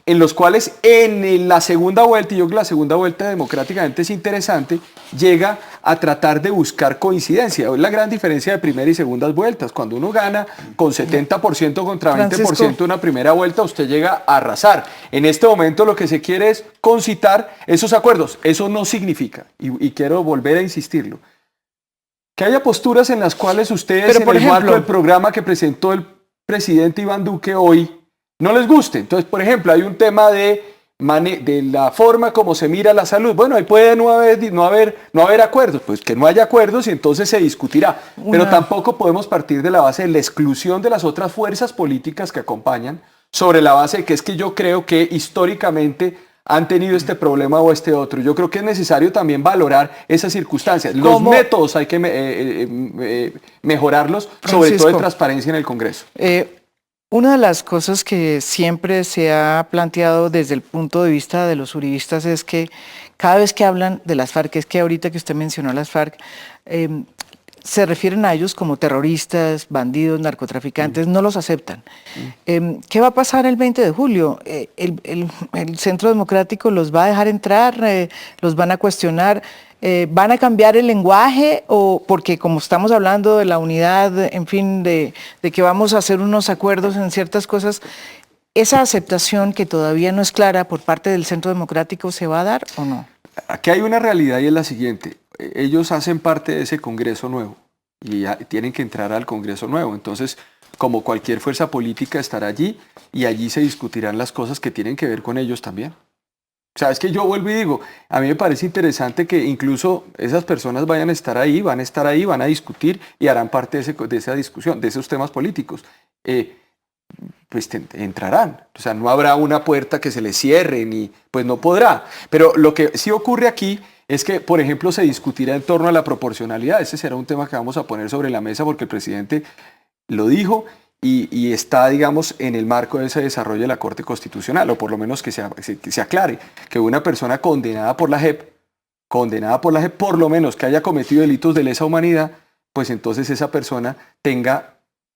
en los cuales en la segunda vuelta, y yo creo que la segunda vuelta democráticamente es interesante, llega a tratar de buscar coincidencia. Es la gran diferencia de primera y segundas vueltas. Cuando uno gana con 70% contra 20% una primera vuelta, usted llega a arrasar. En este momento lo que se quiere es concitar esos acuerdos. Eso no significa, y quiero volver a insistirlo, que haya posturas en las cuales ustedes, Pero, por en el marco ejemplo, del programa que presentó el presidente Iván Duque hoy, no les guste. Entonces, por ejemplo, hay un tema de la forma como se mira la salud. Bueno, ahí puede no haber acuerdos, pues que no haya acuerdos y entonces se discutirá. Pero tampoco podemos partir de la base de la exclusión de las otras fuerzas políticas que acompañan, sobre la base de que es que yo creo que históricamente han tenido este problema o este otro. Yo creo que es necesario también valorar esas circunstancias. Los métodos hay que mejorarlos, sobre todo de transparencia en el Congreso. Una de las cosas que siempre se ha planteado desde el punto de vista de los uribistas es que cada vez que hablan de las FARC, es que ahorita que usted mencionó las FARC, se refieren a ellos como terroristas, bandidos, narcotraficantes, no los aceptan. ¿Qué va a pasar el 20 de julio? ¿El Centro Democrático los va a dejar entrar? ¿Los van a cuestionar? ¿Van a cambiar el lenguaje? O porque como estamos hablando de la unidad, en fin, de que vamos a hacer unos acuerdos en ciertas cosas, ¿esa aceptación que todavía no es clara por parte del Centro Democrático se va a dar o no? Aquí hay una realidad y es la siguiente. Ellos hacen parte de ese Congreso nuevo y tienen que entrar al Congreso nuevo. Entonces, como cualquier fuerza política, estará allí y allí se discutirán las cosas que tienen que ver con ellos también. O sea, es que yo vuelvo y digo, a mí me parece interesante que incluso esas personas vayan a estar ahí, van a discutir y harán parte de esa discusión, de esos temas políticos. Pues entrarán. O sea, no habrá una puerta que se les cierre, ni pues no podrá. Pero lo que sí ocurre aquí es que, por ejemplo, se discutirá en torno a la proporcionalidad. Ese será un tema que vamos a poner sobre la mesa porque el presidente lo dijo y está, digamos, en el marco de ese desarrollo de la Corte Constitucional, o por lo menos que se aclare que una persona condenada por la JEP, por lo menos que haya cometido delitos de lesa humanidad, pues entonces esa persona tenga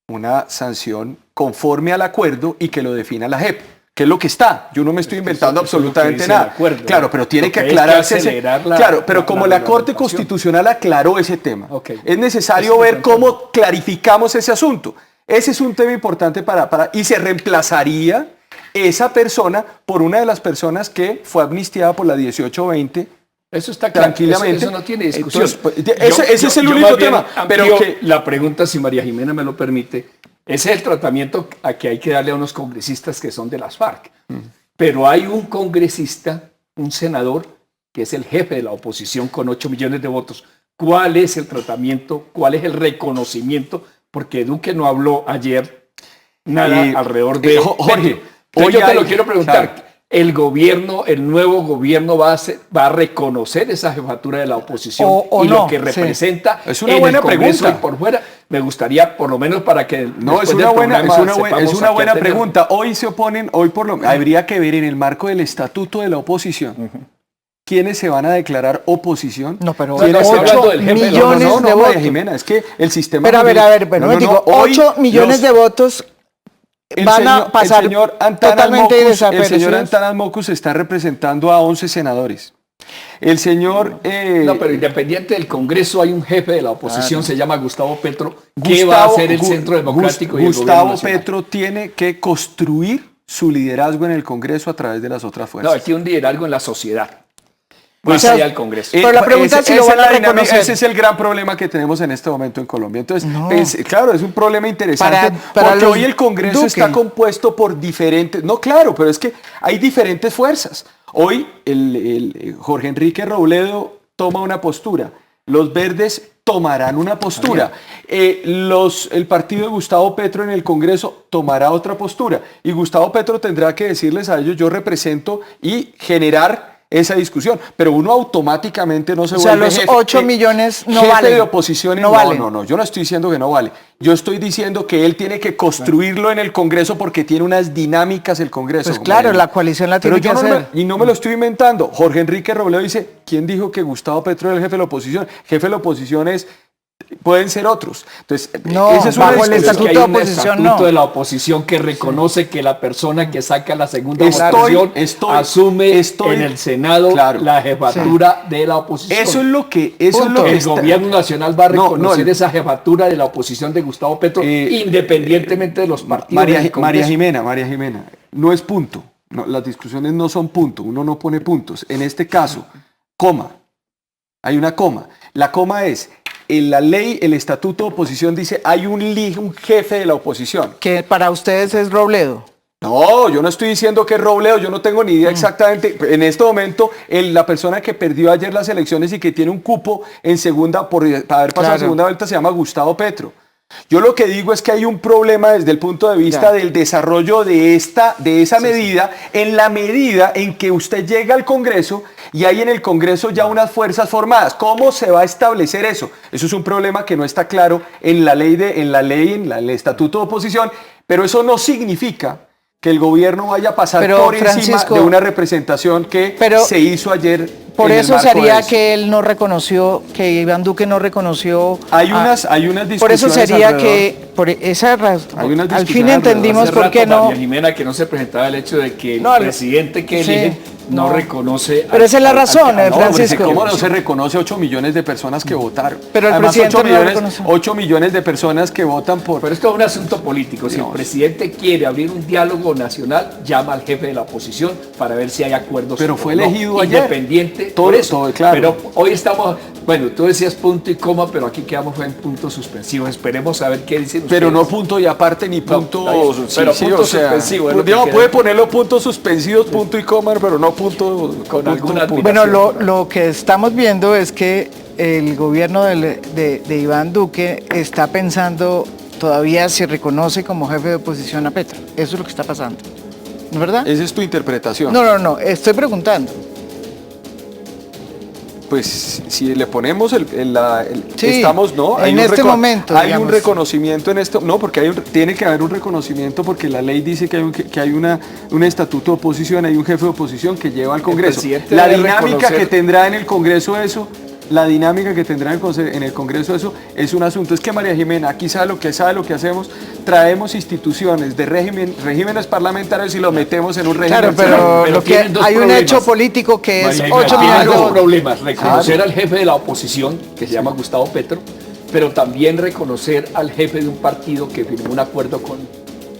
una sanción conforme al acuerdo y que lo defina la JEP, que es lo que está. Yo no me estoy inventando absolutamente nada. Claro, pero tiene que aclararse. Claro, pero como la Corte Constitucional aclaró ese tema, es necesario ver cómo clarificamos ese asunto. Ese es un tema importante y se reemplazaría esa persona por una de las personas que fue amnistiada por la 1820. Eso está claro, tranquilamente. Eso no tiene discusión. Entonces, ese es el único tema. Pero la pregunta, si María Jimena me lo permite, ese es el tratamiento a que hay que darle a unos congresistas que son de las FARC. Pero hay un congresista, un senador, que es el jefe de la oposición con 8 millones de votos. ¿Cuál es el tratamiento? ¿Cuál es el reconocimiento? Porque Duque no habló ayer nada alrededor de... Jorge, yo te lo quiero preguntar. Claro. el nuevo gobierno va a reconocer esa jefatura de la oposición o y no, lo que sí. representa Es una en buena el Congreso pregunta. y por fuera. Me gustaría, por lo menos para que No, es después del una buena, programa es sepamos una a qué buena atener. pregunta. Hoy se oponen, habría que ver en el marco del estatuto de la oposición. ¿Quiénes se van a declarar oposición? No, pero ¿Quiénes estoy se- hablando del jefe de la- millones no, de María votos. Jimena, es que el sistema... Pero a ver, No, no, digo, hoy 8 millones los- de votos van a pasar el señor Antanas totalmente Mocus, el desapercibidos. señor Antanas Mocus está representando a 11 senadores. El señor... No, pero independiente del Congreso hay un jefe de la oposición, se llama Gustavo Petro, que va a ser el Centro Democrático y el Gustavo Gobierno Nacional. Petro tiene que construir su liderazgo en el Congreso a través de las otras No, fuerzas. él tiene un liderazgo en la sociedad, más O sea, allá del Congreso. Pero la pregunta es si lo esa van a la dinámica, reconocer. ese es el gran problema que tenemos en este momento en Colombia. Entonces, No. claro, es un problema interesante Para porque los hoy el Congreso Duque. está compuesto por diferentes... No, claro, pero es que hay diferentes fuerzas. Hoy el Jorge Enrique Robledo toma una postura. Los verdes tomarán una postura. El partido de Gustavo Petro en el Congreso tomará otra postura. Y Gustavo Petro tendrá que decirles a ellos, yo represento y generar esa discusión, pero uno automáticamente no se O sea, vuelve los jefe, 8 millones no jefe valen. de oposición. No valen. No, yo no estoy diciendo que no vale. Yo estoy diciendo que él tiene que construirlo en el Congreso porque tiene unas dinámicas el Congreso. Pues como claro, él. la coalición la Pero tiene que yo no hacer. y no me lo estoy inventando. Jorge Enrique Robledo dice, ¿quién dijo que Gustavo Petro era el jefe de la oposición? Jefe de la oposición pueden ser otros. Entonces, No, esa es una bajo el discusión. estatuto hay de un oposición, estatuto no. de la oposición que reconoce que la persona que saca la segunda Estoy- votación asume en el Senado claro. la jefatura de la oposición. Eso es lo que... Eso es Punto. lo que El está- gobierno nacional va a No, reconocer no, esa jefatura de la oposición de Gustavo Petro, independientemente de los partidos del Congreso. María Jimena, no es punto. No, las discusiones no son punto. Uno no pone puntos. En este caso, coma. Hay una coma. La coma es, en la ley, el estatuto de oposición dice, hay un jefe de la oposición. Que para ustedes es Robledo. No, yo no estoy diciendo que es Robledo, yo no tengo ni idea exactamente. En este momento, la persona que perdió ayer las elecciones y que tiene un cupo en segunda, para haber pasado Claro. a segunda vuelta, se llama Gustavo Petro. Yo lo que digo es que hay un problema desde el punto de vista Ya. del desarrollo de esa medida, en la medida en que usted llega al Congreso y hay en el Congreso ya unas fuerzas formadas. ¿Cómo se va a establecer eso? Eso es un problema que no está claro en el estatuto de oposición, pero eso no significa que el gobierno vaya a pasar Pero, por encima Francisco, de una representación que pero se hizo ayer. Por en el eso marco de sería eso. que él no reconoció, que Iván Duque no reconoció. Hay unas discusiones. Por eso sería alrededor. que, por esa razón, Hay unas al fin discusiones entendimos Hace por rato qué no. María Jimena, que no se presentaba el hecho de que el No, presidente que sí, elige no no. reconoce. Pero esa es la razón, No, hombre, Francisco. ¿cómo no se reconoce 8 millones de personas que votaron? Pero el Además, presidente 8 no lo millones, reconoce. 8 millones de personas que votan por... Pero esto es un asunto político. Si el presidente quiere abrir un diálogo nacional, llama al jefe de la oposición para ver si hay acuerdos. Pero o fue no. elegido ayer. Independiente. Todo- por eso. todo, claro. Pero hoy estamos. Bueno, tú decías punto y coma, pero aquí quedamos en puntos suspensivos. Esperemos a ver qué dicen ustedes. Pero no punto y aparte ni punto... está bien. Pero punto suspensivo es lo que no, queda. puede ponerlo puntos suspensivos, punto y coma, pero no punto... Con punto, alguna punto. Bueno, lo que estamos viendo es que el gobierno de Iván Duque está pensando todavía si reconoce como jefe de oposición a Petro. Eso es lo que está pasando. ¿No es verdad? Esa es tu interpretación. No, estoy preguntando. Pues si le ponemos Sí, estamos, ¿no? en este momento, hay digamos. un reconocimiento en esto, no, porque tiene que haber un reconocimiento porque la ley dice que hay un estatuto de oposición, hay un jefe de oposición que lleva al Congreso. presidente La debe dinámica reconocer- que tendrá en el Congreso eso, la dinámica que tendrá en el Congreso eso es un asunto. Es que María Jimena, aquí sabe lo que hacemos, traemos instituciones de regímenes parlamentarios y los metemos en un régimen. Claro, pero Pero lo que tienen dos hay un problemas. hecho político que es María Jimena, 8 tiene millones de dos votos. problemas. Reconocer al jefe de la oposición, que se llama Gustavo Petro, pero también reconocer al jefe de un partido que firmó un acuerdo con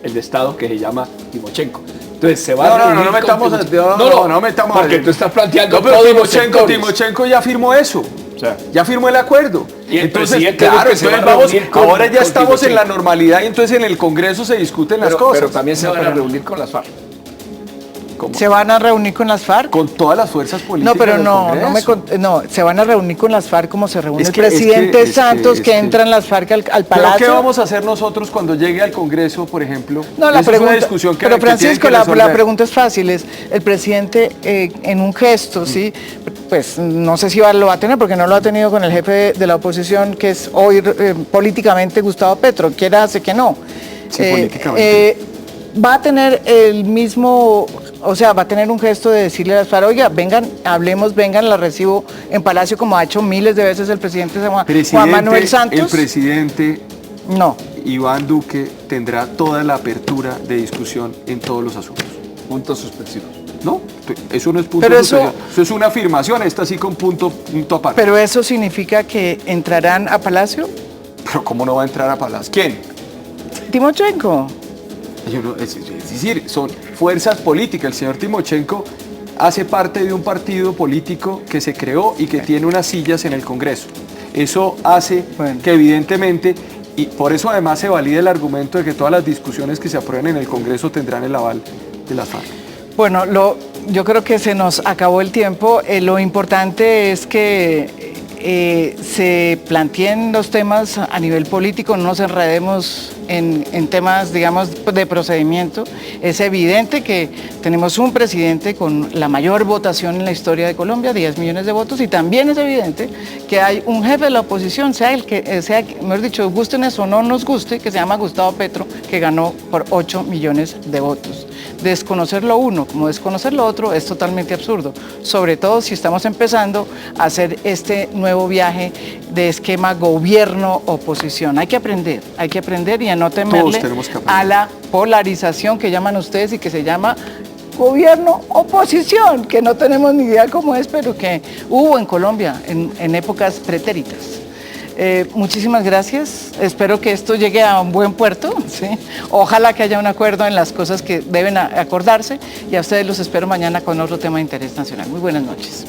el Estado que se llama Timochenko. Entonces se va a reunir no con metamos Timochenko. no metamos porque tú estás planteando No, pero todos los Timochenko sectores. ya firmó eso. O sea, Ya firmó el acuerdo. Y el Entonces, presidente claro, dijo que se entonces va a vamos, reunir con- ahora ya con estamos en la Timochenko. normalidad y entonces en el Congreso se discuten las cosas. pero también se van a reunir con las FARC. ¿Se van a reunir con las FARC? Con todas las fuerzas políticas. No, pero del Congreso. no, se van a reunir con las FARC como se reúne Es el que- presidente es que- Santos, es que que- entran las FARC al ¿Pero palacio. qué vamos a hacer nosotros cuando llegue al Congreso, por ejemplo? No, la Esa es pregunta, una discusión que pero que tienen Francisco, que la resolver. pregunta es fácil, es el presidente en un gesto, ¿sí? Pues no sé si lo va a tener, porque no lo ha tenido con el jefe de la oposición, que es hoy políticamente Gustavo Petro, quiera hace que no. Sí, políticamente. Va a tener el mismo, o sea, va a tener un gesto de decirle a las FARC, oiga, vengan, hablemos, vengan, la recibo en Palacio, como ha hecho miles de veces el presidente Juan Manuel Santos. El presidente No. Iván Duque tendrá toda la apertura de discusión en todos los asuntos. Puntos suspensivos. No, eso no es punto Pero suspensivo. Eso es una afirmación, esta sí con punto aparte. Pero eso significa que entrarán a Palacio. Pero ¿cómo no va a entrar a Palacio? ¿Quién? Timochenko. Es decir, son fuerzas políticas. El señor Timochenko hace parte de un partido político que se creó y que tiene unas sillas en el Congreso. Eso hace que evidentemente, y por eso además se valida el argumento de que todas las discusiones que se aprueben en el Congreso tendrán el aval de las FARC. Bueno, yo creo que se nos acabó el tiempo. Lo importante es que se planteen los temas a nivel político, no nos enredemos en temas, digamos, de procedimiento. Es evidente que tenemos un presidente con la mayor votación en la historia de Colombia, 10 millones de votos, y también es evidente que hay un jefe de la oposición, sea el que sea, mejor dicho, gusten eso o no nos guste, que se llama Gustavo Petro, que ganó por 8 millones de votos. Desconocer lo uno como desconocer lo otro es totalmente absurdo, sobre todo si estamos empezando a hacer este nuevo viaje de esquema gobierno-oposición. Hay que aprender y a no temerle tenemos que aprender. a la polarización que llaman ustedes y que se llama gobierno-oposición, que no tenemos ni idea cómo es, pero que hubo en Colombia en épocas pretéritas. Muchísimas gracias. Espero que esto llegue a un buen puerto, ¿sí? Ojalá que haya un acuerdo en las cosas que deben acordarse y a ustedes los espero mañana con otro tema de interés nacional. Muy buenas noches.